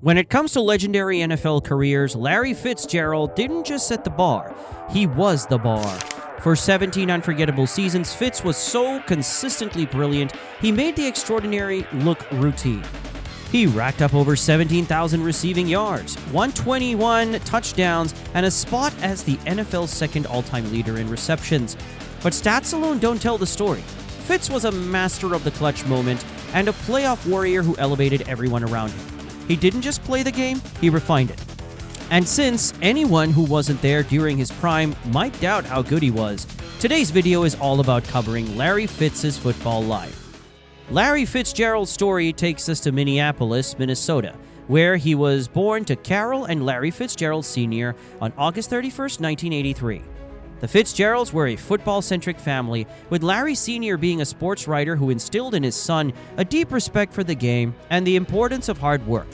When it comes to legendary NFL careers, Larry Fitzgerald didn't just set the bar, he was the bar. For 17 unforgettable seasons, Fitz was so consistently brilliant, he made the extraordinary look routine. He racked up over 17,000 receiving yards, 121 touchdowns, and a spot as the NFL's second all-time leader in receptions. But stats alone don't tell the story. Fitz was a master of the clutch moment and a playoff warrior who elevated everyone around him. He didn't just play the game, he refined it. And since anyone who wasn't there during his prime might doubt how good he was, today's video is all about covering Larry Fitz's football life. Larry Fitzgerald's story takes us to Minneapolis, Minnesota, where he was born to Carol and Larry Fitzgerald Sr. on August 31st, 1983. The Fitzgeralds were a football-centric family, with Larry Sr. being a sports writer who instilled in his son a deep respect for the game and the importance of hard work.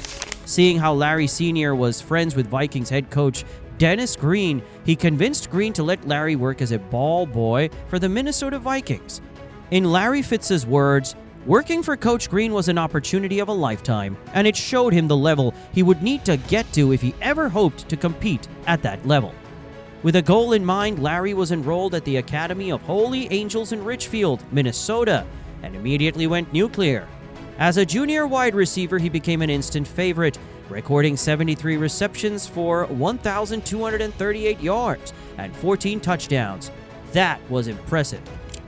Seeing how Larry Sr. was friends with Vikings head coach Dennis Green, he convinced Green to let Larry work as a ball boy for the Minnesota Vikings. In Larry Fitz's words, working for Coach Green was an opportunity of a lifetime, and it showed him the level he would need to get to if he ever hoped to compete at that level. With a goal in mind, Larry was enrolled at the Academy of Holy Angels in Richfield, Minnesota, and immediately went nuclear. As a junior wide receiver, he became an instant favorite, recording 73 receptions for 1,238 yards and 14 touchdowns. That was impressive.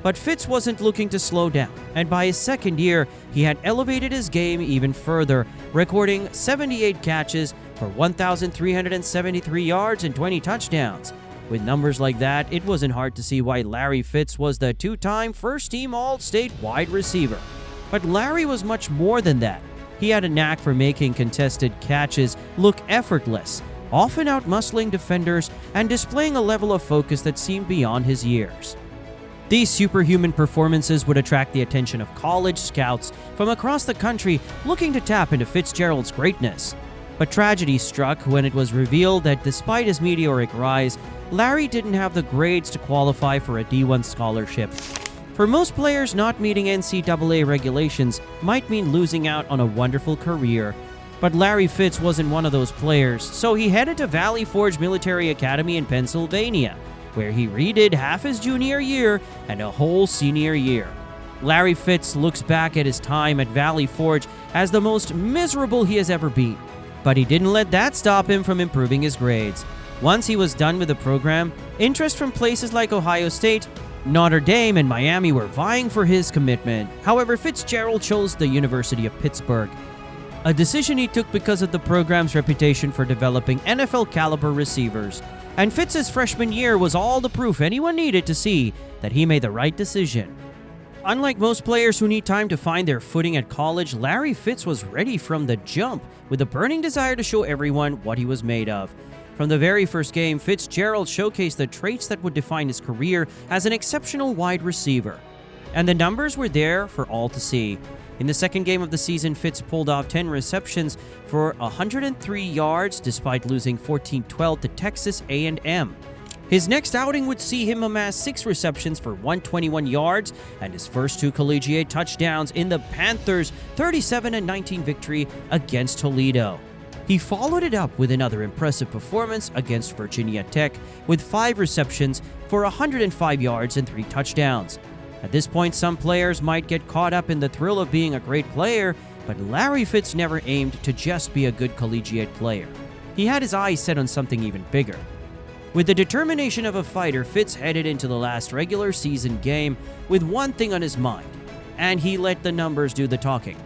But Fitz wasn't looking to slow down, and by his second year, he had elevated his game even further, recording 78 catches for 1,373 yards and 20 touchdowns. With numbers like that, it wasn't hard to see why Larry Fitz was the two-time first-team All-State wide receiver. But Larry was much more than that. He had a knack for making contested catches look effortless, often outmuscling defenders and displaying a level of focus that seemed beyond his years. These superhuman performances would attract the attention of college scouts from across the country looking to tap into Fitzgerald's greatness. But tragedy struck when it was revealed that despite his meteoric rise, Larry didn't have the grades to qualify for a D1 scholarship. For most players, not meeting NCAA regulations might mean losing out on a wonderful career. But Larry Fitz wasn't one of those players, so he headed to Valley Forge Military Academy in Pennsylvania, where he redid half his junior year and a whole senior year. Larry Fitz looks back at his time at Valley Forge as the most miserable he has ever been. But he didn't let that stop him from improving his grades. Once he was done with the program, interest from places like Ohio State, Notre Dame, and Miami were vying for his commitment. However, Fitzgerald chose the University of Pittsburgh, a decision he took because of the program's reputation for developing NFL-caliber receivers. And Fitz's freshman year was all the proof anyone needed to see that he made the right decision. Unlike most players who need time to find their footing at college, Larry Fitz was ready from the jump with a burning desire to show everyone what he was made of. From the very first game, Fitzgerald showcased the traits that would define his career as an exceptional wide receiver. And the numbers were there for all to see. In the second game of the season, Fitz pulled off 10 receptions for 103 yards despite losing 14-12 to Texas A&M. His next outing would see him amass 6 receptions for 121 yards and his first 2 collegiate touchdowns in the Panthers' 37-19 victory against Toledo. He followed it up with another impressive performance against Virginia Tech with 5 receptions for 105 yards and 3 touchdowns. At this point, some players might get caught up in the thrill of being a great player, but Larry Fitz never aimed to just be a good collegiate player. He had his eyes set on something even bigger. With the determination of a fighter, Fitz headed into the last regular season game with one thing on his mind, and he let the numbers do the talking.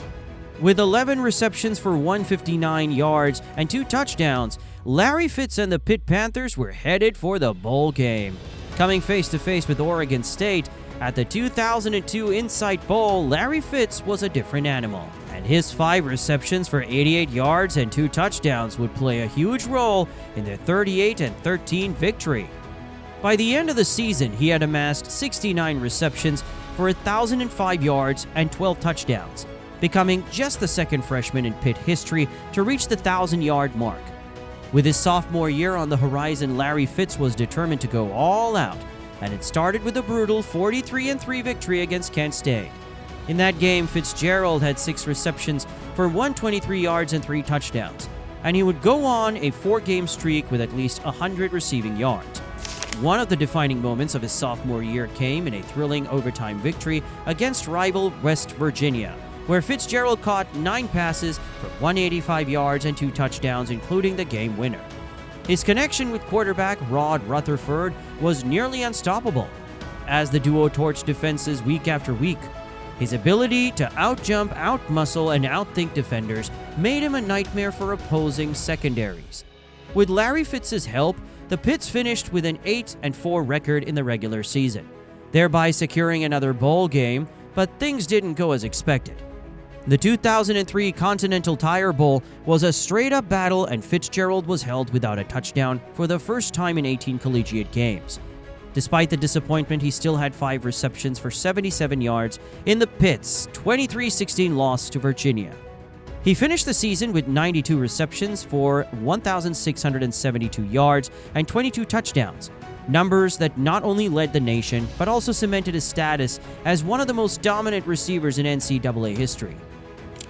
With 11 receptions for 159 yards and 2 touchdowns, Larry Fitz and the Pitt Panthers were headed for the bowl game. Coming face-to-face with Oregon State at the 2002 Insight Bowl, Larry Fitz was a different animal, and his 5 receptions for 88 yards and 2 touchdowns would play a huge role in their 38-13 victory. By the end of the season, he had amassed 69 receptions for 1,005 yards and 12 touchdowns, becoming just the second freshman in Pitt history to reach the 1,000-yard mark. With his sophomore year on the horizon, Larry Fitz was determined to go all out, and it started with a brutal 43-3 victory against Kent State. In that game, Fitzgerald had 6 receptions for 123 yards and 3 touchdowns. and he would go on a 4-game streak with at least 100 receiving yards. One of the defining moments of his sophomore year came in a thrilling overtime victory against rival West Virginia, where Fitzgerald caught 9 passes for 185 yards and 2 touchdowns, including the game winner. His connection with quarterback Rod Rutherford was nearly unstoppable, as the duo torched defenses week after week. His ability to outjump, outmuscle, and outthink defenders made him a nightmare for opposing secondaries. With Larry Fitz's help, the Pits finished with an 8-4 record in the regular season, thereby securing another bowl game, but things didn't go as expected. The 2003 Continental Tire Bowl was a straight-up battle, and Fitzgerald was held without a touchdown for the first time in 18 collegiate games. Despite the disappointment, he still had 5 receptions for 77 yards in the Pits' 23-16 loss to Virginia. He finished the season with 92 receptions for 1,672 yards and 22 touchdowns, numbers that not only led the nation but also cemented his status as one of the most dominant receivers in NCAA history.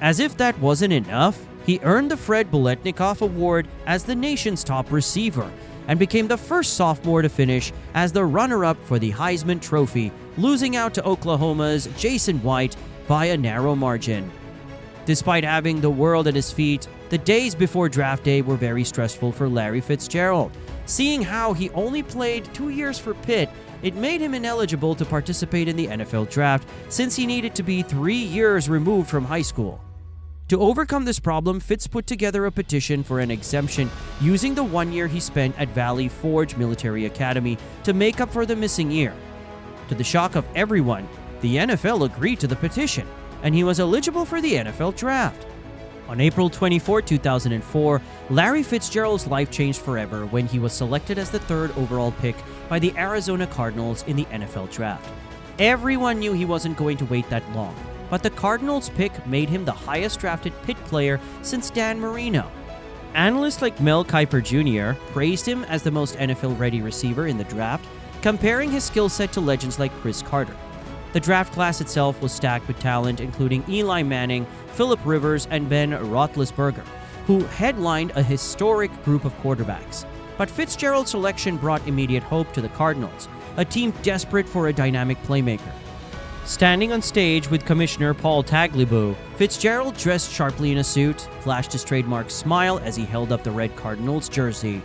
As if that wasn't enough, he earned the Fred Biletnikoff Award as the nation's top receiver and became the first sophomore to finish as the runner-up for the Heisman Trophy, losing out to Oklahoma's Jason White by a narrow margin. Despite having the world at his feet, the days before draft day were very stressful for Larry Fitzgerald. Seeing how he only played 2 years for Pitt, it made him ineligible to participate in the NFL draft since he needed to be 3 years removed from high school. To overcome this problem, Fitz put together a petition for an exemption using the 1 year he spent at Valley Forge Military Academy to make up for the missing year. To the shock of everyone, the NFL agreed to the petition, and he was eligible for the NFL draft. On April 24, 2004, Larry Fitzgerald's life changed forever when he was selected as the 3rd overall pick by the Arizona Cardinals in the NFL draft. Everyone knew he wasn't going to wait that long, but the Cardinals' pick made him the highest drafted Pitt player since Dan Marino. Analysts like Mel Kiper Jr. praised him as the most NFL-ready receiver in the draft, comparing his skill set to legends like Chris Carter. The draft class itself was stacked with talent, including Eli Manning, Phillip Rivers, and Ben Roethlisberger, who headlined a historic group of quarterbacks. But Fitzgerald's selection brought immediate hope to the Cardinals, a team desperate for a dynamic playmaker. Standing on stage with Commissioner Paul Tagliabue, Fitzgerald dressed sharply in a suit, flashed his trademark smile as he held up the red Cardinals jersey.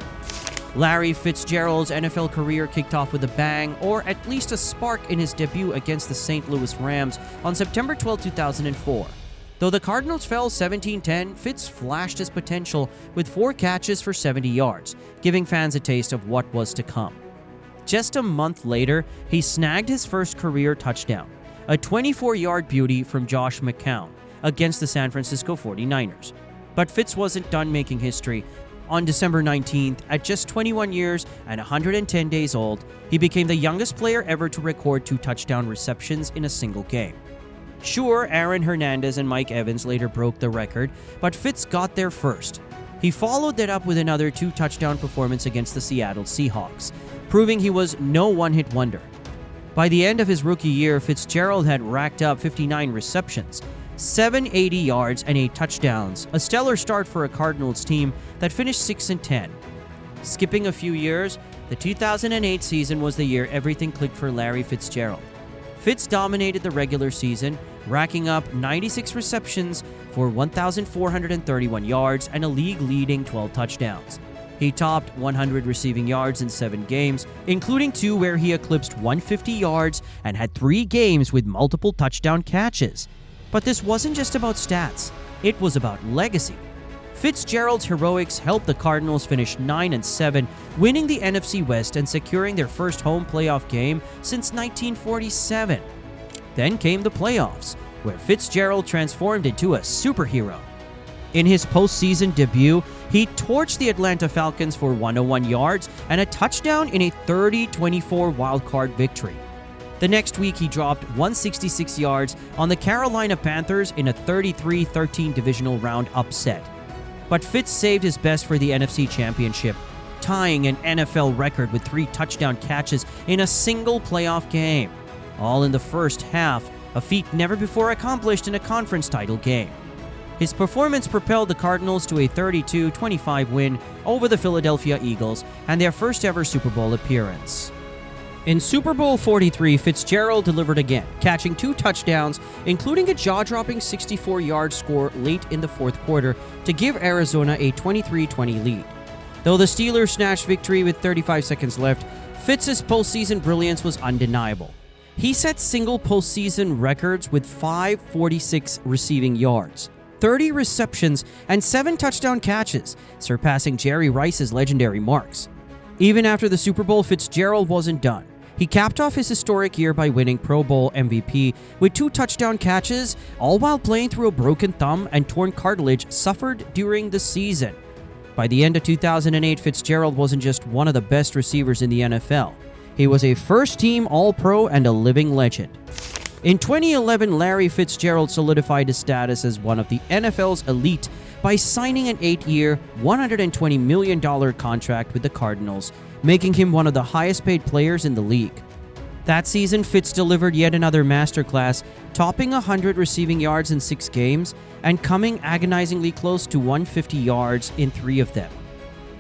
Larry Fitzgerald's NFL career kicked off with a bang, or at least a spark, in his debut against the St. Louis Rams on September 12, 2004. Though the Cardinals fell 17-10, Fitz flashed his potential with 4 catches for 70 yards, giving fans a taste of what was to come. Just a month later, he snagged his first career touchdown, a 24-yard beauty from Josh McCown against the San Francisco 49ers. But Fitz wasn't done making history. On December 19th, at just 21 years and 110 days old, he became the youngest player ever to record 2 touchdown receptions in a single game. Sure, Aaron Hernandez and Mike Evans later broke the record, but Fitz got there first. He followed that up with another 2 touchdown performance against the Seattle Seahawks, proving he was no one-hit wonder. By the end of his rookie year, Fitzgerald had racked up 59 receptions, 780 yards, and 8 touchdowns, a stellar start for a Cardinals team that finished 6-10. Skipping a few years, the 2008 season was the year everything clicked for Larry Fitzgerald. Fitz dominated the regular season, racking up 96 receptions for 1,431 yards and a league-leading 12 touchdowns. He topped 100 receiving yards in 7 games, including 2 where he eclipsed 150 yards and had 3 games with multiple touchdown catches. But this wasn't just about stats, it was about legacy. Fitzgerald's heroics helped the Cardinals finish 9-7, winning the NFC West and securing their first home playoff game since 1947. Then came the playoffs, where Fitzgerald transformed into a superhero. In his postseason debut, he torched the Atlanta Falcons for 101 yards and a touchdown in a 30-24 wildcard victory. The next week, he dropped 166 yards on the Carolina Panthers in a 33-13 divisional round upset. But Fitz saved his best for the NFC Championship, tying an NFL record with 3 touchdown catches in a single playoff game, all in the first half, a feat never before accomplished in a conference title game. His performance propelled the Cardinals to a 32-25 win over the Philadelphia Eagles and their first ever Super Bowl appearance. In Super Bowl 43, Fitzgerald delivered again, catching 2 touchdowns, including a jaw-dropping 64-yard score late in the fourth quarter to give Arizona a 23-20 lead. Though the Steelers snatched victory with 35 seconds left, Fitz's postseason brilliance was undeniable. He set single postseason records with 546 receiving yards, 30 receptions, and 7 touchdown catches, surpassing Jerry Rice's legendary marks. Even after the Super Bowl, Fitzgerald wasn't done. He capped off his historic year by winning Pro Bowl MVP with 2 touchdown catches, all while playing through a broken thumb and torn cartilage suffered during the season. By the end of 2008, Fitzgerald wasn't just one of the best receivers in the NFL. He was a first-team All-Pro and a living legend. In 2011, Larry Fitzgerald solidified his status as one of the NFL's elite by signing an 8-year, $120 million contract with the Cardinals, making him one of the highest-paid players in the league. That season, Fitz delivered yet another masterclass, topping 100 receiving yards in 6 games and coming agonizingly close to 150 yards in 3 of them.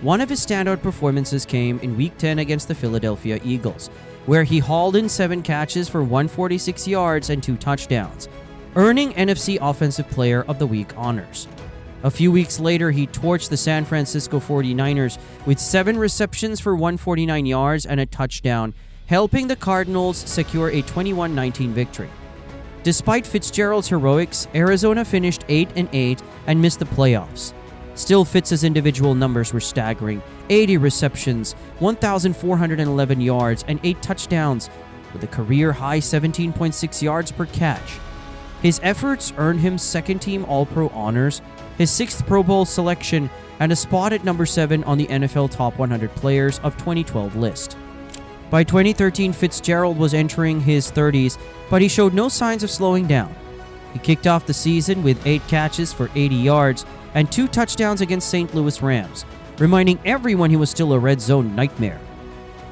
One of his standout performances came in Week 10 against the Philadelphia Eagles, where he hauled in 7 catches for 146 yards and 2 touchdowns, earning NFC Offensive Player of the Week honors. A few weeks later, he torched the San Francisco 49ers with 7 receptions for 149 yards and a touchdown, helping the Cardinals secure a 21-19 victory. Despite Fitzgerald's heroics, Arizona finished 8-8 and missed the playoffs. Still, Fitz's individual numbers were staggering: 80 receptions, 1,411 yards, and 8 touchdowns, with a career-high 17.6 yards per catch. His efforts earned him second-team All-Pro honors, his 6th Pro Bowl selection, and a spot at number 7 on the NFL Top 100 Players of 2012 list. By 2013, Fitzgerald was entering his 30s, but he showed no signs of slowing down. He kicked off the season with 8 catches for 80 yards and 2 touchdowns against St. Louis Rams, reminding everyone he was still a red zone nightmare.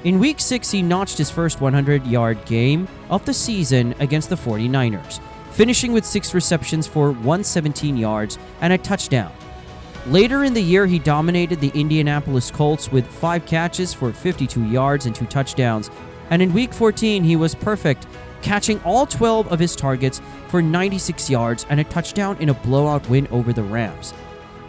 In Week 6, he notched his first 100-yard game of the season against the 49ers, finishing with 6 receptions for 117 yards and a touchdown. Later in the year, he dominated the Indianapolis Colts with 5 catches for 52 yards and 2 touchdowns, and in Week 14, he was perfect, catching all 12 of his targets for 96 yards and a touchdown in a blowout win over the Rams.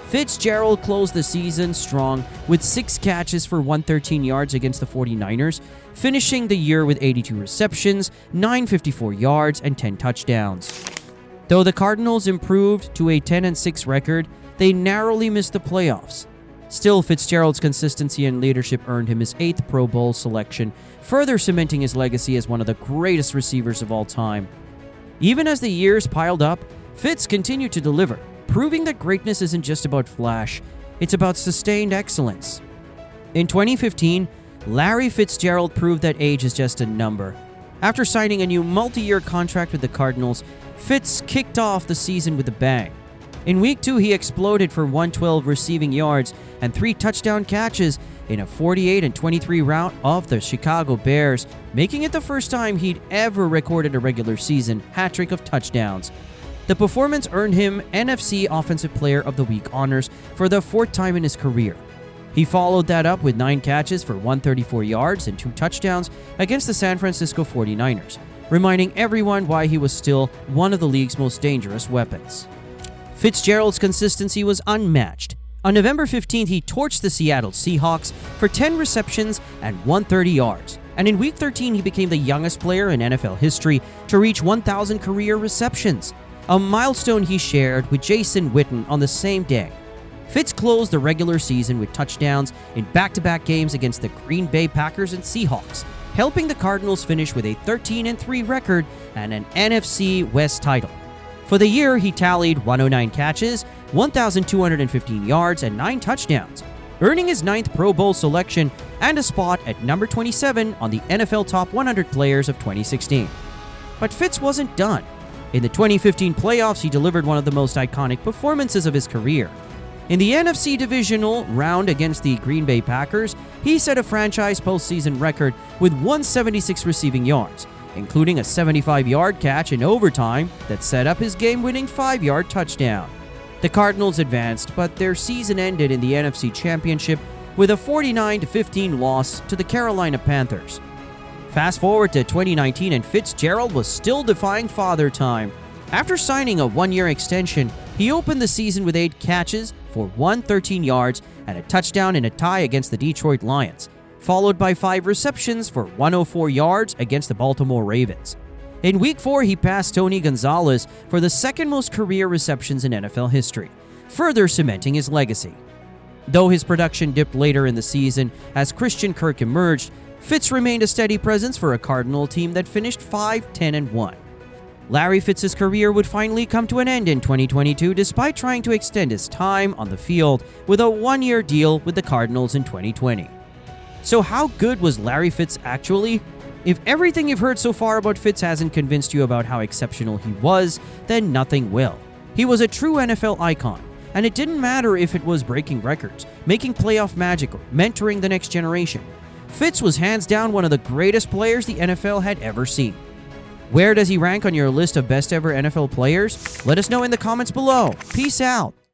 Fitzgerald closed the season strong with 6 catches for 113 yards against the 49ers, finishing the year with 82 receptions, 954 yards, and 10 touchdowns. Though the Cardinals improved to a 10-6 record, they narrowly missed the playoffs. Still, Fitzgerald's consistency and leadership earned him his 8th Pro Bowl selection, further cementing his legacy as one of the greatest receivers of all time. Even as the years piled up, Fitz continued to deliver, proving that greatness isn't just about flash, it's about sustained excellence. In 2015, Larry Fitzgerald proved that age is just a number. After signing a new multi-year contract with the Cardinals, Fitz kicked off the season with a bang. In Week 2, he exploded for 112 receiving yards and 3 touchdown catches in a 48-23 rout of the Chicago Bears, making it the first time he'd ever recorded a regular season hat-trick of touchdowns. The performance earned him NFC Offensive Player of the Week honors for the 4th time in his career. He followed that up with 9 catches for 134 yards and 2 touchdowns against the San Francisco 49ers, reminding everyone why he was still one of the league's most dangerous weapons. Fitzgerald's consistency was unmatched. On November 15th, he torched the Seattle Seahawks for 10 receptions and 130 yards. And in Week 13, he became the youngest player in NFL history to reach 1,000 career receptions, a milestone he shared with Jason Witten on the same day. Fitz closed the regular season with touchdowns in back-to-back games against the Green Bay Packers and Seahawks, helping the Cardinals finish with a 13-3 record and an NFC West title. For the year, he tallied 109 catches, 1,215 yards, and 9 touchdowns, earning his 9th Pro Bowl selection and a spot at number 27 on the NFL Top 100 Players of 2016. But Fitz wasn't done. In the 2015 playoffs, he delivered one of the most iconic performances of his career. In the NFC divisional round against the Green Bay Packers, he set a franchise postseason record with 176 receiving yards, including a 75-yard catch in overtime that set up his game-winning 5-yard touchdown. The Cardinals advanced, but their season ended in the NFC Championship with a 49-15 loss to the Carolina Panthers. Fast forward to 2019 and Fitzgerald was still defying father time. After signing a one-year extension, he opened the season with 8 catches for 113 yards and a touchdown in a tie against the Detroit Lions, followed by 5 receptions for 104 yards against the Baltimore Ravens. In Week 4, he passed Tony Gonzalez for the second most career receptions in NFL history, further cementing his legacy. Though his production dipped later in the season as Christian Kirk emerged, Fitz remained a steady presence for a Cardinal team that finished 5-10-1. Larry Fitz's career would finally come to an end in 2022 despite trying to extend his time on the field with a one-year deal with the Cardinals in 2020. So how good was Larry Fitz actually? If everything you've heard so far about Fitz hasn't convinced you about how exceptional he was, then nothing will. He was a true NFL icon, and it didn't matter if it was breaking records, making playoff magic, or mentoring the next generation. Fitz was hands down one of the greatest players the NFL had ever seen. Where does he rank on your list of best ever NFL players? Let us know in the comments below. Peace out.